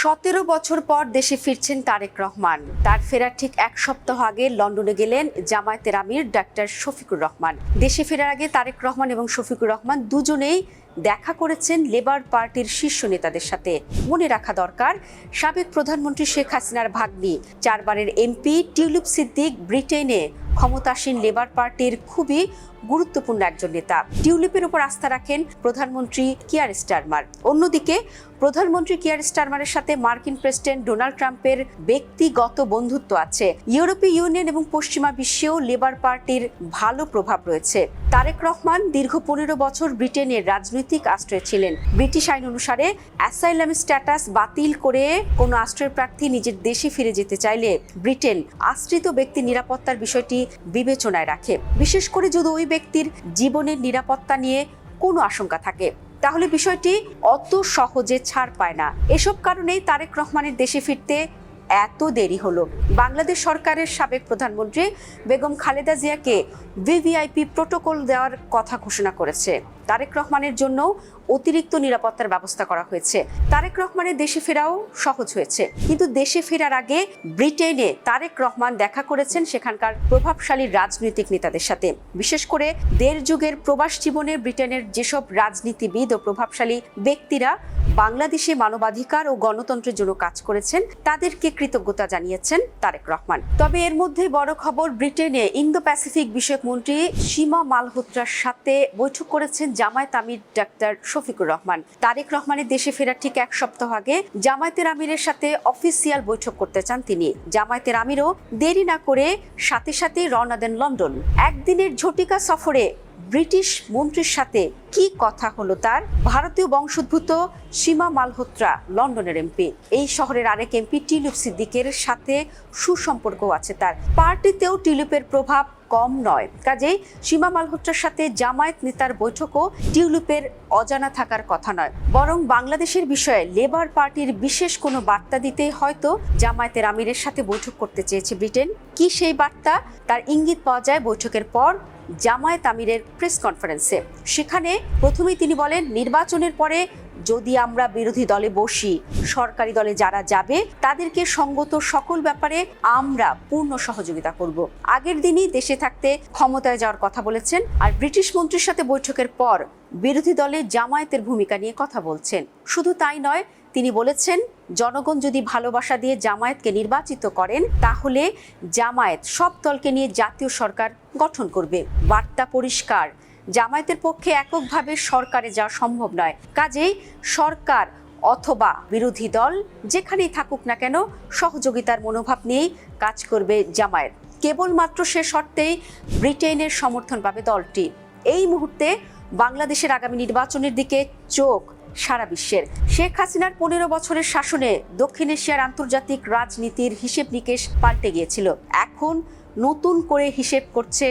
17 বছর পর দেশে ফিরছেন তারেক রহমান। তার ফেরার ঠিক এক সপ্তাহ আগে লন্ডনে গেলেন জামায়াতের আমির ডাক্তার শফিকুর রহমান। দেশে ফেরার আগে তারেক রহমান এবং শফিকুর রহমান দুজনেই দেখা করেছেন লেবার পার্টির শীর্ষ নেতাদের সাথে। মনে রাখা দরকার, সাবেক প্রধানমন্ত্রী শেখ হাসিনার ভাগ্নি, 4 বারের এমপি টিউলিপ সিদ্দিক ব্রিটেনে ক্ষমতাসীন লেবার পার্টির খুবই গুরুত্বপূর্ণ একজন নেতা। টিউলিপের উপর আস্থা রাখেন প্রধানমন্ত্রী কিয়ার স্টারমার। অন্যদিকে প্রধানমন্ত্রী কিয়ার স্টারমারের সাথে মার্কিন প্রেসিডেন্ট ডোনাল্ড ট্রাম্পের ব্যক্তিগত বন্ধুত্ব আছে। ইউরোপীয় ইউনিয়ন এবং পশ্চিমা বিশ্বেও লেবার পার্টির ভালো প্রভাব রয়েছে। তারেক রহমান দীর্ঘ 15 বছর ব্রিটেনের রাজনৈতিক আশ্রয়ে ছিলেন। ব্রিটিশ আইন অনুসারে অ্যাসাইলাম স্ট্যাটাস বাতিল করে কোনো আশ্রয় প্রার্থী নিজের দেশে ফিরে যেতে চাইলে ব্রিটেন আশ্রিত ব্যক্তির নিরাপত্তার বিষয়টি বিবেচনায় রাখে। বিশেষ করে যদি ওই ব্যক্তির জীবনের নিরাপত্তা নিয়ে কোনো আশঙ্কা থাকে, তাহলে বিষয়টি অত সহজে ছাড় পায় না। এসব কারণেই তারেক রহমানের দেশে ফিরতে এত দেরি হলো। বাংলাদেশ সরকারের সাবেক প্রধানমন্ত্রী বেগম খালেদা জিয়াকে ভিভিআইপি প্রোটোকল দেওয়ার কথা ঘোষণা করেছে। তারেক রহমানের জন্য অতিরিক্ত নিরাপত্তার ব্যবস্থা করা হয়েছে। তারেক রহমানের দেশে ফেরাও সহজ হয়েছে। কিন্তু দেশে ফেরার আগে ব্রিটেনে তারেক রহমান দেখা করেছেন সেখানকার প্রভাবশালী রাজনৈতিক নেতাদের সাথে। বিশেষ করে 1.5 যুগের প্রবাস জীবনে ব্রিটেনের যেসব রাজনীতিবিদ ও প্রভাবশালী ব্যক্তিরা বাংলাদেশে মানবাধিকার ও গণতন্ত্রের জন্য কাজ করেছেন, তাদেরকে কৃতজ্ঞতা জানিয়েছেন তারেক রহমান। তবে এর মধ্যে বড় খবর, ব্রিটেনে ইন্দো প্যাসিফিক বিষয়ক মন্ত্রী সীমা মালহোত্রার সাথে বৈঠক করেছেন জামায়াত আমির ডাক্তার শফিকুর রহমান। তারেক রহমানের দেশে ফেরার ঠিক এক সপ্তাহ আগে জামায়াতের আমিরের সাথে অফিসিয়াল বৈঠক করতে চান তিনি। জামায়াতের আমিরও দেরি না করে সাথে সাথে রওনা দেন লন্ডন। একদিনের ঝটিকা সফরে ব্রিটিশ মন্ত্রীর সাথে কি কথা হলো তার? ভারতীয় বংশোদ্ভূত সীমা মালহোত্রা লন্ডনের এমপি। এই শহরের আরেক এমপি টিউলিপ সিদ্দিকের সাথে সুসম্পর্ক আছে তার। পার্টিতেও টিউলিপের প্রভাব কম নয়। কাজেই সীমা মালহোত্রার সাথে জামায়াত নেতার বৈঠকও টিউলিপের অজানা থাকার কথা নয়। বরং বাংলাদেশের বিষয়ে লেবার পার্টির বিশেষ কোনো বার্তা দিতে হয়তো জামায়াতের আমিরের সাথে বৈঠক করতে চেয়েছে ব্রিটেন। কি সেই বার্তা? তার ইঙ্গিত পাওয়া যায় বৈঠকের পর জামায়াত আমিরের প্রেস কনফারেন্সে। সেখানে প্রথমেই তিনি বলেন, নির্বাচনের পরে যদি আমরা বিরোধী দলে বসি, সরকারি দলে যারা যাবে তাদেরকে সঙ্গত সকল ব্যাপারে আমরা পূর্ণ সহযোগিতা করব। আগের দিনই দেশে থাকতে ক্ষমতায় যাওয়ার কথা বলেছেন। আর ব্রিটিশ মন্ত্রীর সাথে বৈঠকের পর বিরোধী দলে জামায়াতের ভূমিকা নিয়ে কথা বলছেন। শুধু তাই নয়, তিনি বলেছেন, জনগণ যদি ভালোবাসা দিয়ে জামায়াতকে নির্বাচিত করেন, তাহলে জামায়াত সব দলকে নিয়ে জাতীয় সরকার গঠন করবে। বার্তা পরিষ্কার, জামায়াতের পক্ষে এককভাবে সরকারে যাওয়া সম্ভব নয়। কাজেই সরকার অথবা বিরোধী দল যেখানেই থাকুক না কেন, সহযোগিতার মনোভাব নিয়েই কাজ করবে জামায়াত। কেবলমাত্র সে শর্তেই ব্রিটেনের সমর্থন পাবে দলটি। এই মুহূর্তে বাংলাদেশের আগামী নির্বাচনের দিকে চোখ সারা বিশ্বের। শেখ হাসিনার 15 বছরের শাসনে দক্ষিণ এশিয়ার আন্তর্জাতিক রাজনীতির হিসেব নিকেশ পাল্টে গিয়েছিল। এখন নতুন করে হিসেব করছে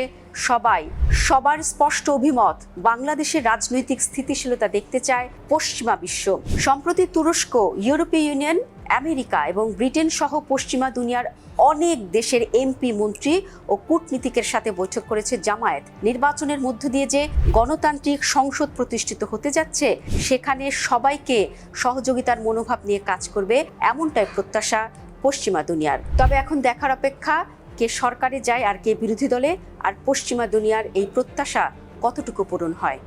সবাই। সবার স্পষ্ট অভিমত, বাংলাদেশের রাজনৈতিক স্থিতিশীলতা দেখতে চায় পশ্চিমা বিশ্ব। সম্প্রতি তুরস্ক, ইউরোপীয় ইউনিয়ন, আমেরিকা এবং ব্রিটেন সহ পশ্চিমা দুনিয়ার অনেক দেশের এমপি, মন্ত্রী ও কূটনীতিকের সাথে বৈঠক করেছে জামায়াত। নির্বাচনের মধ্য দিয়ে যে গণতান্ত্রিক সংসদ প্রতিষ্ঠিত হতে যাচ্ছে, সেখানে সবাইকে সহযোগিতার মনোভাব নিয়ে কাজ করবে, এমনটাই প্রত্যাশা পশ্চিমা দুনিয়ার। তবে এখন দেখার অপেক্ষা, কে সরকারে যায় আর কে বিরোধী দলে, আর পশ্চিমা দুনিয়ার এই প্রত্যাশা কতটুকু পূরণ হয়।